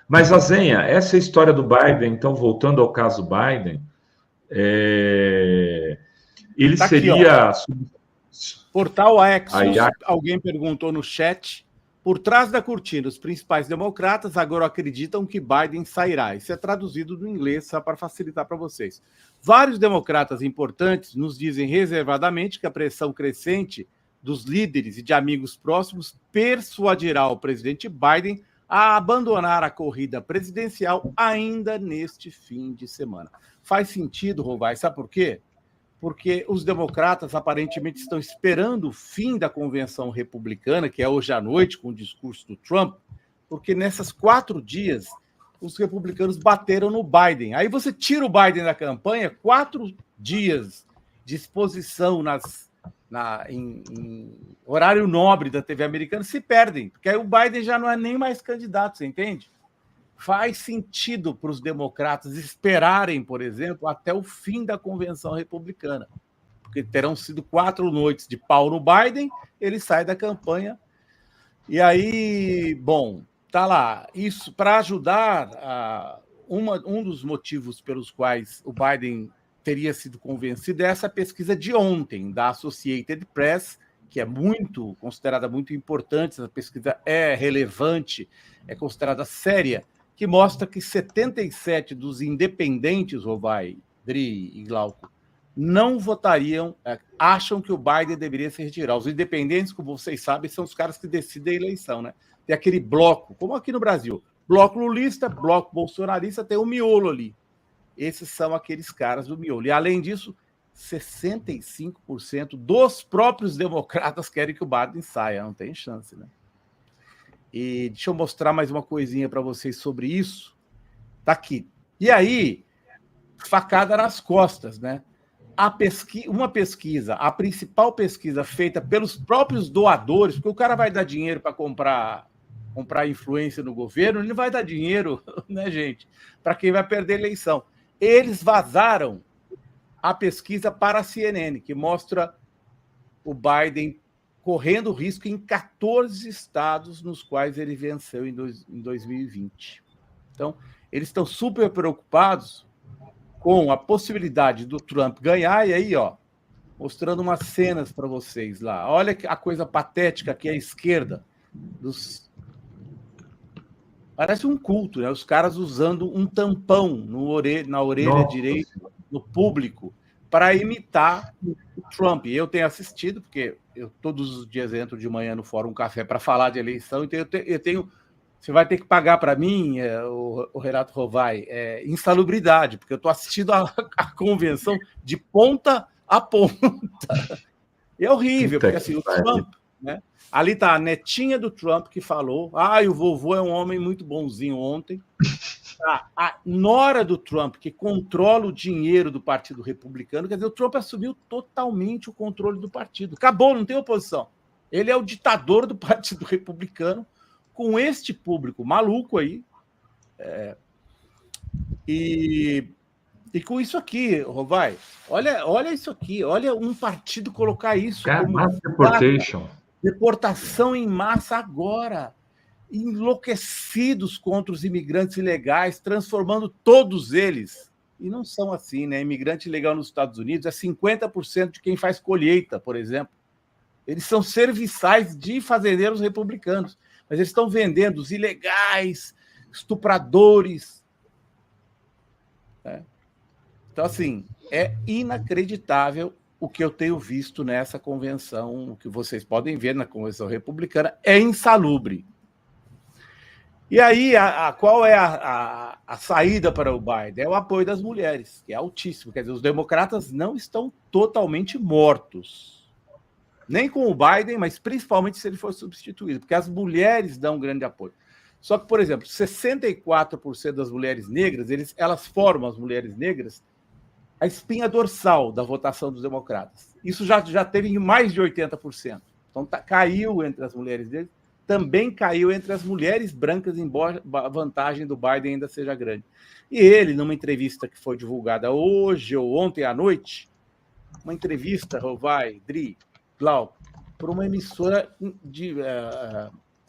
Mas, Azenha, essa história do Biden, então, voltando ao caso Biden, ele Tá aqui, ó. seria... Portal Aí, Axios, alguém perguntou no chat. Por trás da cortina, os principais democratas agora acreditam que Biden sairá. Isso é traduzido do inglês, só para facilitar para vocês. Vários democratas importantes nos dizem reservadamente que a pressão crescente dos líderes e de amigos próximos persuadirá o presidente Biden a abandonar a corrida presidencial ainda neste fim de semana. Faz sentido, Rovai, sabe por quê? Porque os democratas aparentemente estão esperando o fim da convenção republicana, que é hoje à noite, com o discurso do Trump, porque nesses 4 dias os republicanos bateram no Biden. Aí você tira o Biden da campanha, 4 dias de exposição em horário nobre da TV americana se perdem, porque aí o Biden já não é nem mais candidato, você entende? Faz sentido para os democratas esperarem, por exemplo, até o fim da convenção republicana, porque terão sido 4 noites de pau no Biden, ele sai da campanha. E aí, bom, tá lá. Isso para ajudar, um dos motivos pelos quais o Biden teria sido convencido é essa pesquisa de ontem, da Associated Press, que é considerada muito importante, essa pesquisa é relevante, é considerada séria, que mostra que 77 dos independentes, Rovai, Dri e Glauco, não votariam, acham que o Biden deveria se retirar. Os independentes, como vocês sabem, são os caras que decidem a eleição, né? Tem aquele bloco, como aqui no Brasil, bloco lulista, bloco bolsonarista, tem o miolo ali. Esses são aqueles caras do miolo. E, além disso, 65% dos próprios democratas querem que o Biden saia. Não tem chance, né? E deixa eu mostrar mais uma coisinha para vocês sobre isso. Tá aqui. E aí, facada nas costas, né? Uma pesquisa, a principal pesquisa feita pelos próprios doadores, porque o cara vai dar dinheiro para comprar influência no governo, ele não vai dar dinheiro, né, gente, para quem vai perder a eleição. Eles vazaram a pesquisa para a CNN, que mostra o Biden correndo risco em 14 estados nos quais ele venceu em 2020. Então, eles estão super preocupados com a possibilidade do Trump ganhar, e aí, ó, mostrando umas cenas para vocês lá. Olha a coisa patética que é a esquerda. Parece um culto, né? Os caras usando um tampão na orelha direita, no público, para imitar o Trump. Eu tenho assistido, porque eu todos os dias entro de manhã no Fórum Café para falar de eleição, então eu tenho... Você vai ter que pagar para mim, o Renato Rovai, insalubridade, porque eu estou assistindo a convenção de ponta a ponta. É horrível, porque assim, o Trump, né? Ali está a netinha do Trump que falou, o vovô é um homem muito bonzinho ontem. A nora do Trump, que controla o dinheiro do Partido Republicano, quer dizer, o Trump assumiu totalmente o controle do partido. Acabou, não tem oposição. Ele é o ditador do Partido Republicano, com este público maluco aí. E com isso aqui, Rovai, olha isso aqui, olha um partido colocar isso como deportação em massa agora, enlouquecidos contra os imigrantes ilegais, transformando todos eles. E não são assim, né? Imigrante ilegal nos Estados Unidos é 50% de quem faz colheita, por exemplo. Eles são serviçais de fazendeiros republicanos, mas eles estão vendendo os ilegais, estupradores. Então, assim, é inacreditável o que eu tenho visto nessa convenção, o que vocês podem ver na convenção republicana, é insalubre. E aí, qual é a saída para o Biden? É o apoio das mulheres, que é altíssimo. Quer dizer, os democratas não estão totalmente mortos. Nem com o Biden, mas principalmente se ele for substituído, porque as mulheres dão um grande apoio. Só que, por exemplo, 64% das mulheres negras, elas formam, as mulheres negras, a espinha dorsal da votação dos democratas. Isso já teve em mais de 80%. Então, caiu entre as mulheres negras, também caiu entre as mulheres brancas, embora a vantagem do Biden ainda seja grande. E ele, numa entrevista que foi divulgada hoje ou ontem à noite, uma entrevista, Rovai, Dri, Glauco, por uma emissora de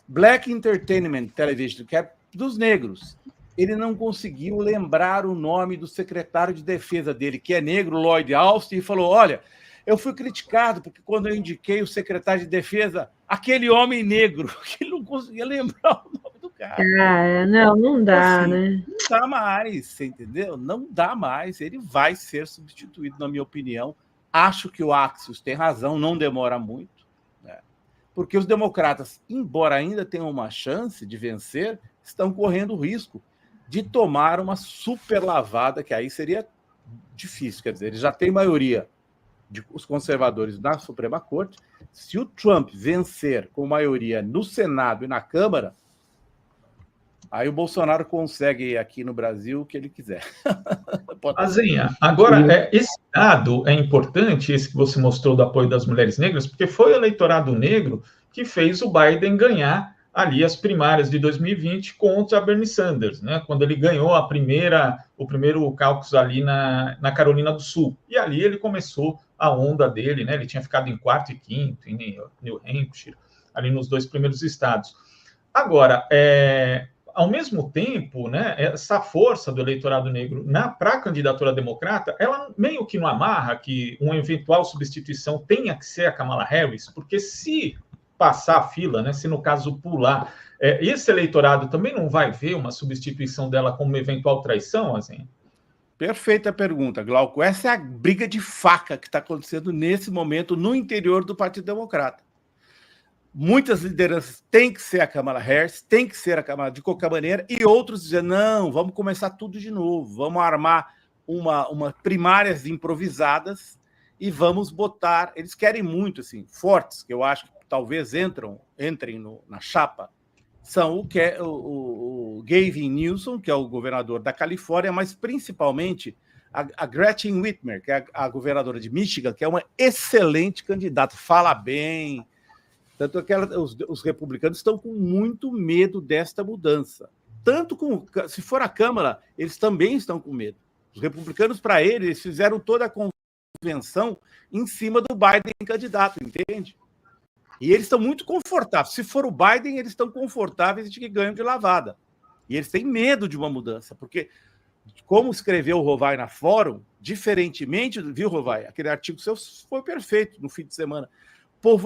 Black Entertainment Television, que é dos negros. Ele não conseguiu lembrar o nome do secretário de defesa dele, que é negro, Lloyd Austin, e falou: olha, eu fui criticado porque quando eu indiquei o secretário de defesa, aquele homem negro, que ele não conseguia lembrar o nome do cara. Não dá, assim, né? Não dá mais, você entendeu? Não dá mais. Ele vai ser substituído, na minha opinião. Acho que o Axios tem razão, não demora muito, né? Porque os democratas, embora ainda tenham uma chance de vencer, estão correndo o risco de tomar uma super lavada, que aí seria difícil. Quer dizer, eles já têm maioria os conservadores na Suprema Corte. Se o Trump vencer com maioria no Senado e na Câmara, aí o Bolsonaro consegue aqui no Brasil o que ele quiser. Azenha, agora, esse dado é importante, esse que você mostrou do apoio das mulheres negras, porque foi o eleitorado negro que fez o Biden ganhar ali as primárias de 2020 contra Bernie Sanders, né? Quando ele ganhou o primeiro caucus ali na Carolina do Sul. E ali ele começou a onda dele, né? Ele tinha ficado em quarto e quinto, em New Hampshire, ali nos 2 primeiros estados. Agora, ao mesmo tempo, né, essa força do eleitorado negro para a candidatura democrata, ela meio que não amarra que uma eventual substituição tenha que ser a Kamala Harris, porque se passar a fila, né, se no caso pular, esse eleitorado também não vai ver uma substituição dela como uma eventual traição, assim? Perfeita pergunta, Glauco. Essa é a briga de faca que está acontecendo nesse momento no interior do Partido Democrata. Muitas lideranças têm que ser a Kamala Harris, tem que ser a Kamala de qualquer maneira, e outros dizem, não, vamos começar tudo de novo, vamos armar uma primárias improvisadas e vamos botar... Eles querem muito, assim, fortes, que eu acho que talvez entrem na chapa, são o Gavin Newsom, que é o governador da Califórnia, mas principalmente a Gretchen Whitmer, que é a governadora de Michigan, que é uma excelente candidata, fala bem. Tanto que os republicanos estão com muito medo desta mudança. Se for a Câmara, eles também estão com medo. Os republicanos, para eles fizeram toda a convenção em cima do Biden candidato, entende? E eles estão muito confortáveis. Se for o Biden, eles estão confortáveis de que ganham de lavada. E eles têm medo de uma mudança, porque, como escreveu o Rovai na Fórum, diferentemente, viu, Rovai? Aquele artigo seu foi perfeito no fim de semana. Pô,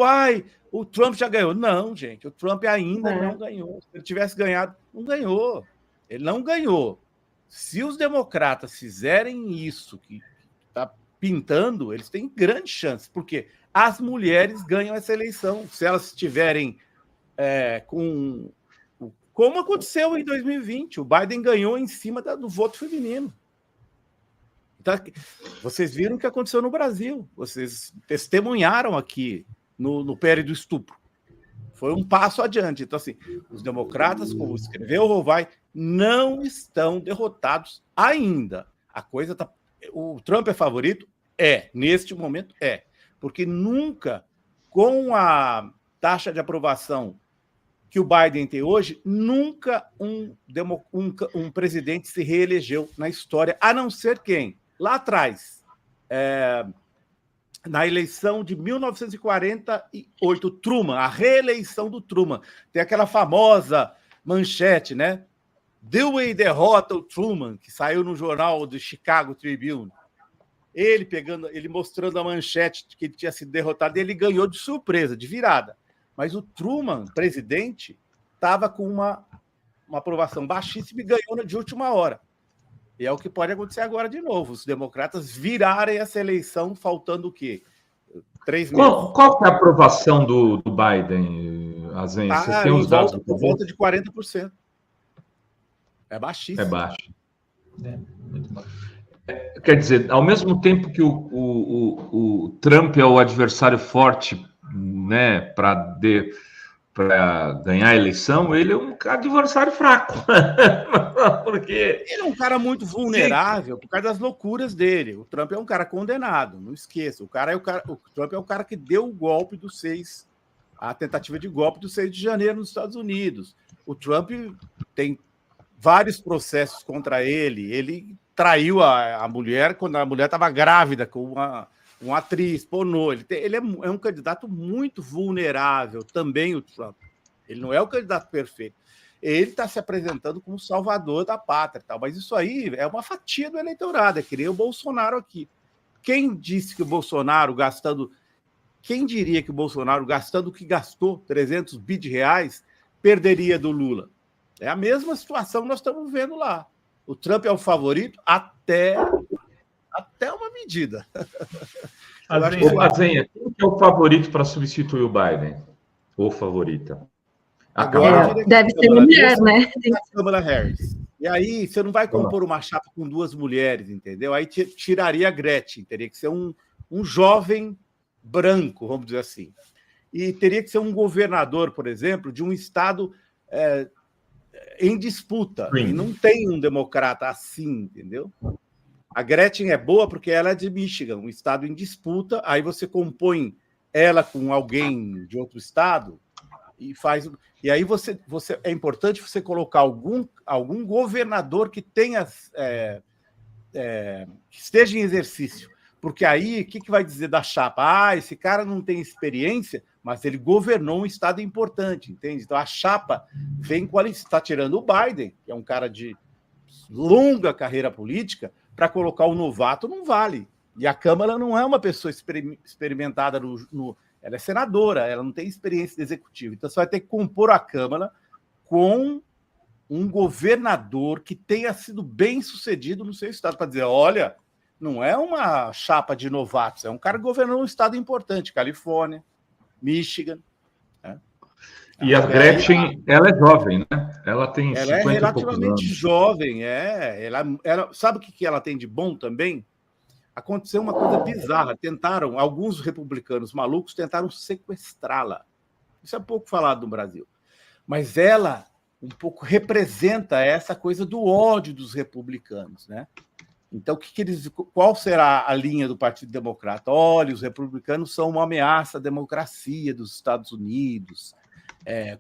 o Trump já ganhou. Não, gente, o Trump ainda não ganhou. Se ele tivesse ganhado, não ganhou. Ele não ganhou. Se os democratas fizerem isso que está pintando, eles têm grande chance, porque as mulheres ganham essa eleição. Se elas estiverem como aconteceu em 2020, o Biden ganhou em cima do voto feminino. Então, vocês viram o que aconteceu no Brasil. Vocês testemunharam aqui no périodo do estupro. Foi um passo adiante. Então, assim, os democratas, como escreveu o Rovai, não estão derrotados ainda. A coisa tá... O Trump é favorito? Neste momento porque nunca, com a taxa de aprovação que o Biden tem hoje, nunca um presidente se reelegeu na história, a não ser quem? Lá atrás, na eleição de 1948, Truman, a reeleição do Truman. Tem aquela famosa manchete, né? Dewey derrota o Truman, que saiu no jornal do Chicago Tribune. Ele mostrando a manchete que ele tinha sido derrotado, ele ganhou de surpresa, de virada. Mas o Truman, presidente, estava com uma aprovação baixíssima e ganhou de última hora. E é o que pode acontecer agora de novo. Os democratas virarem essa eleição faltando o quê? 3 meses. Qual é a aprovação do Biden, Azenha? Vocês têm os dados? Por volta de 40%. É baixíssimo. É baixo. Muito baixo. Quer dizer, ao mesmo tempo que o Trump é o adversário forte, né, para ganhar a eleição, ele é um adversário fraco. Porque ele é um cara muito vulnerável por causa das loucuras dele. O Trump é um cara condenado, não esqueça. O Trump é o cara que deu o golpe a tentativa de golpe do 6 de janeiro nos Estados Unidos. O Trump tem vários processos contra ele. Ele traiu a mulher quando a mulher estava grávida com uma atriz pornô. Ele é um candidato muito vulnerável, também o Trump. Ele não é o candidato perfeito. ele está se apresentando como salvador da pátria, tal. Mas isso aí é uma fatia do eleitorado, é que nem o Bolsonaro aqui. Quem disse que o Bolsonaro gastando... Quem diria que o Bolsonaro, gastando o que gastou, 300 bi de reais, perderia do Lula? É a mesma situação que nós estamos vendo lá. O Trump é o favorito até uma medida. Azenha, quem é o favorito para substituir o Biden? Ou favorita? Agora deve ser mulher, né? A Kamala Harris. E aí você não vai compor uma chapa com 2 mulheres, entendeu? Aí tiraria a Gretchen, teria que ser um jovem branco, vamos dizer assim. E teria que ser um governador, por exemplo, de um estado em disputa. Sim. E não tem um democrata assim, entendeu? A Gretchen é boa porque ela é de Michigan, um estado em disputa, aí você compõe ela com alguém de outro estado e faz... E aí é importante você colocar algum governador que tenha que esteja em exercício. Porque aí, o que vai dizer da chapa? Ah, esse cara não tem experiência, mas ele governou um estado importante, entende? Então, a chapa vem está tirando o Biden, que é um cara de longa carreira política, para colocar o novato não vale. E a Câmara não é uma pessoa experimentada ela é senadora, ela não tem experiência de executivo. Então, você vai ter que compor a Câmara com um governador que tenha sido bem-sucedido no seu estado, para dizer, olha, não é uma chapa de novatos, é um cara que governou um estado importante, Califórnia, Michigan. Né? E a Gretchen, ela é jovem, né? Ela tem 50 é relativamente jovem, ela sabe o que ela tem de bom também? Aconteceu uma coisa bizarra. Alguns republicanos malucos tentaram sequestrá-la. Isso é pouco falado no Brasil. Mas ela um pouco representa essa coisa do ódio dos republicanos, né? Então, qual será a linha do Partido Democrata? Olha, os republicanos são uma ameaça à democracia dos Estados Unidos,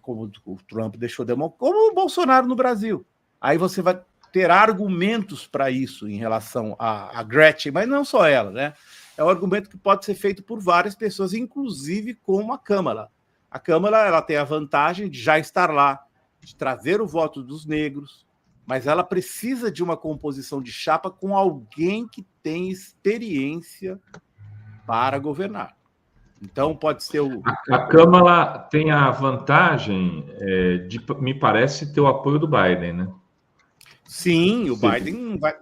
como o Trump deixou como o Bolsonaro no Brasil. Aí você vai ter argumentos para isso em relação a Gretchen, mas não só ela, né? É um argumento que pode ser feito por várias pessoas, inclusive como a Câmara. A Câmara ela tem a vantagem de já estar lá, de trazer o voto dos negros, mas ela precisa de uma composição de chapa com alguém que tem experiência para governar. Então, pode ser o... A Câmara tem a vantagem de, me parece, ter o apoio do Biden, né? Sim, o Biden vai...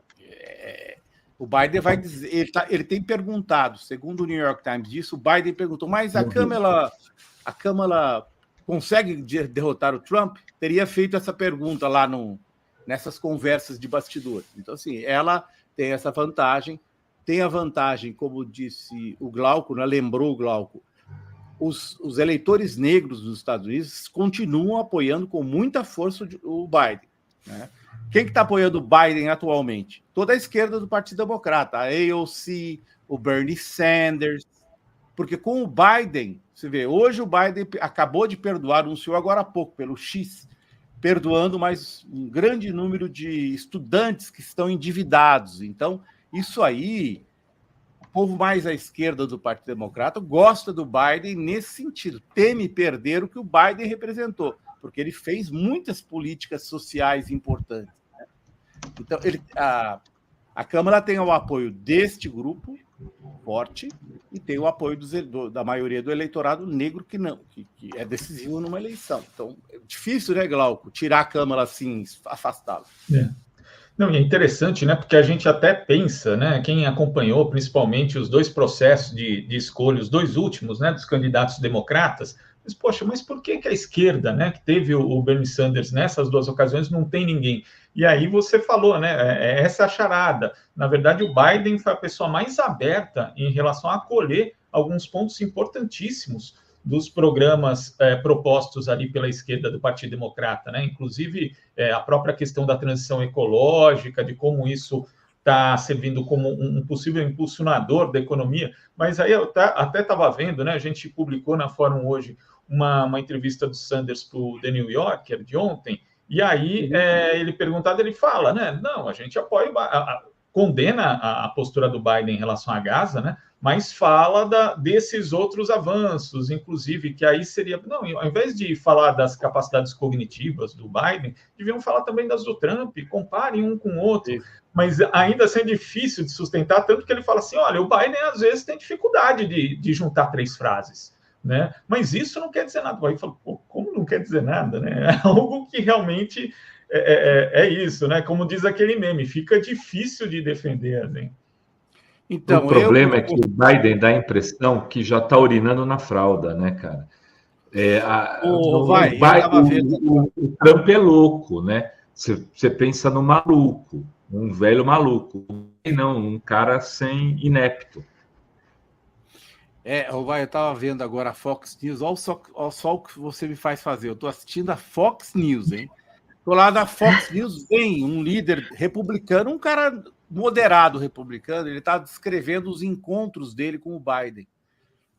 O Biden vai dizer... Ele tem perguntado, segundo o New York Times disso, o Biden perguntou, mas a Câmara consegue derrotar o Trump? Teria feito essa pergunta lá nessas conversas de bastidores. Então, assim, ela tem essa vantagem. Tem a vantagem, como disse o Glauco, né? Lembrou o Glauco, os eleitores negros dos Estados Unidos continuam apoiando com muita força o Biden. Né? Quem que está apoiando o Biden atualmente? Toda a esquerda do Partido Democrata, a AOC, o Bernie Sanders, porque com o Biden, você vê, hoje o Biden acabou de perdoar, anunciou agora há pouco, pelo X, perdoando mais um grande número de estudantes que estão endividados. Então, isso aí, o povo mais à esquerda do Partido Democrata gosta do Biden nesse sentido, teme perder o que o Biden representou, porque ele fez muitas políticas sociais importantes. Né? Então, a Câmara tem o apoio deste grupo forte e tem o apoio da maioria do eleitorado negro que é decisivo numa eleição. Então, é difícil, né, Glauco, tirar a Câmara assim, afastá-la. Não, e é interessante, né, porque a gente até pensa, né, quem acompanhou principalmente os 2 processos de escolha, os 2 últimos, né, dos candidatos democratas, mas, poxa, mas por que a esquerda, né, que teve o Bernie Sanders nessas 2 ocasiões, não tem ninguém? E aí você falou, né, essa charada. Na verdade, o Biden foi a pessoa mais aberta em relação a acolher alguns pontos importantíssimos dos programas propostos ali pela esquerda do Partido Democrata, né? Inclusive a própria questão da transição ecológica, de como isso está servindo como um possível impulsionador da economia. Mas aí eu até estava vendo, né? A gente publicou na Fórum hoje uma entrevista do Sanders para o The New Yorker de ontem, e aí ele perguntado, ele fala, né? Não, a gente apoia condena a postura do Biden em relação a Gaza, né? Mas fala desses outros avanços, inclusive, que aí seria... Não, ao invés de falar das capacidades cognitivas do Biden, deviam falar também das do Trump, comparem um com o outro. Isso. Mas ainda assim é difícil de sustentar, tanto que ele fala assim, olha, o Biden às vezes tem dificuldade de juntar 3 frases, né? Mas isso não quer dizer nada. O Biden fala, pô, como não quer dizer nada, né? É algo que realmente é isso, né? Como diz aquele meme, fica difícil de defender, né? Então, o problema é que o Biden dá a impressão que já está urinando na fralda, né, cara? O Trump é louco, né? Você pensa no maluco, um velho maluco, e não, um cara sem inepto. Eu estava vendo agora a Fox News, olha só o que você me faz fazer. Eu estou assistindo a Fox News, hein? Estou lá da Fox News, vem um líder republicano, um cara moderado republicano, ele está descrevendo os encontros dele com o Biden.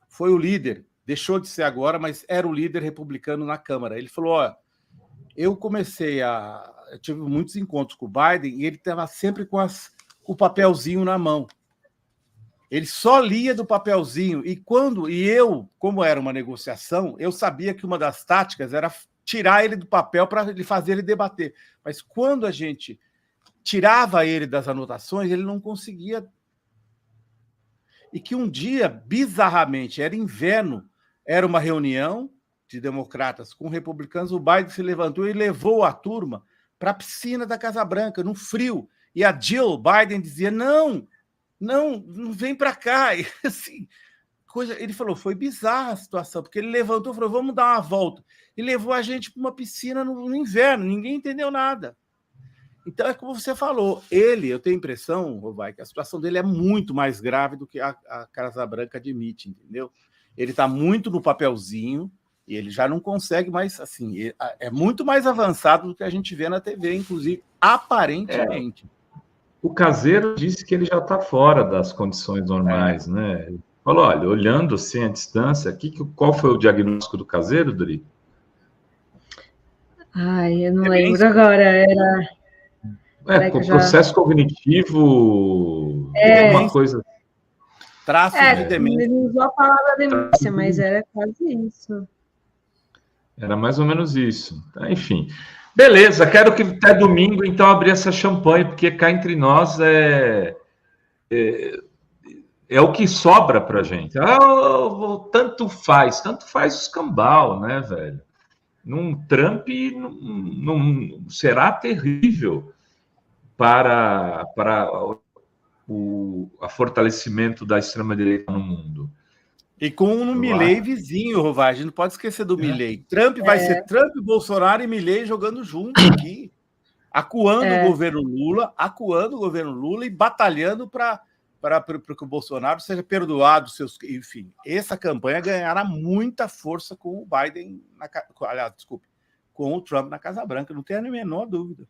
Foi o líder, deixou de ser agora, mas era o líder republicano na Câmara. Ele falou, eu tive muitos encontros com o Biden e ele estava sempre com o papelzinho na mão. Ele só lia do papelzinho. E eu, como era uma negociação, eu sabia que uma das táticas era tirar ele do papel para ele fazer ele debater. Mas quando a gente tirava ele das anotações, ele não conseguia. E que um dia, bizarramente, era inverno, era uma reunião de democratas com republicanos, o Biden se levantou e levou a turma para a piscina da Casa Branca, no frio. E a Jill Biden dizia, não vem para cá. E, assim, ele falou, foi bizarra a situação, porque ele levantou e falou, vamos dar uma volta. E levou a gente para uma piscina no inverno, ninguém entendeu nada. Então, é como você falou, eu tenho a impressão, Rovai, que a situação dele é muito mais grave do que a Casa Branca admite, entendeu? Ele está muito no papelzinho e ele já não consegue mais, assim, é muito mais avançado do que a gente vê na TV, inclusive, aparentemente. O Caseiro disse que ele já está fora das condições normais, né? Ele falou, olha, olhando assim a distância, qual foi o diagnóstico do Caseiro, Dri? Eu não lembro agora, era... com processo cognitivo, alguma coisa. Traço de demência. Ele usou a palavra demência, mas era quase isso. Era mais ou menos isso. Enfim. Beleza, quero que até domingo, então, abrir essa champanhe, porque cá entre nós é o que sobra pra gente. Tanto faz os cambal, né, velho? Num Trump não será terrível para o fortalecimento da extrema-direita no mundo. E com um Milley vizinho, Rovai, a gente não pode esquecer do Milley. Trump vai ser Trump, Bolsonaro e Milley jogando junto aqui, acuando o governo Lula e batalhando para que o Bolsonaro seja perdoado. Enfim, essa campanha ganhará muita força com o Biden, com o Trump na Casa Branca, não tenho a menor dúvida.